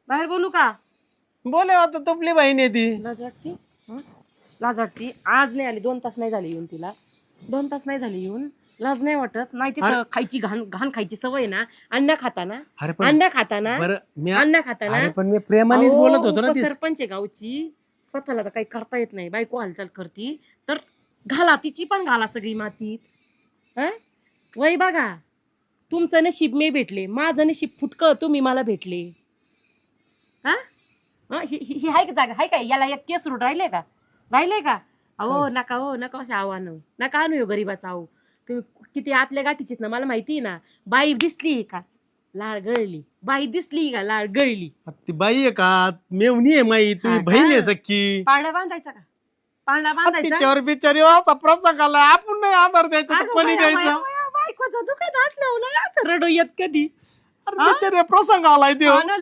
बाहेर बोलू का? बोले आता तुपली बहीण आहे ती. लाज वाटते? हं? लाज वाटते? आज नाही आली, 2 तास नाही झाले येऊन तिला. 2 तास नाही झाले येऊन. लाज नाही वाटत? नाही तिथं खायची घाण घाण खायची सवय ना. अन्न खाताना अरे पण अन्न खाताना बरं मी अन्न खाताना. अरे पण मी प्रेमानेच बोलत होतो ना ती. सरपंच आहे गावची, स्वतःला तर काही करता येत नाही, बायको हालचाल करती तर घाला, तिची पण घाला सगळी मातीत. हं? वय बघा, तुमचं नशीब मी भेटले, माझं नशीब फुटकं तुम्ही मला भेटले. हा ही हाय का जागा, हाय काय? याला एक केस रूट राहिले का? अहो नका, हो नका असे आव्हान, नका आणू ह्यो गरीबाचा. अहो तुम्ही किती आतल्या गाठीचीत ना, मला माहिती आहे ना. बाई दिसली का लाळ गळली, बाई दिसली का लाळ गळली. ती बाई आहे का मेवणी आहे माई, तुम्ही हा का? बहीण आहे सख्खी. पाळणा बांधायचा का? पाळणा बांधायचा. तिच्यावर बिचारी असा प्रसंग आला, आपण नाही आधार द्यायचा तर अगं कोणी बाया, द्यायचं? बाया, बाया, बायकोचं दुखत असलं ना, असं रडू येत कधी. अरे बिचारी प्रसंग आलाय हा तो. ना,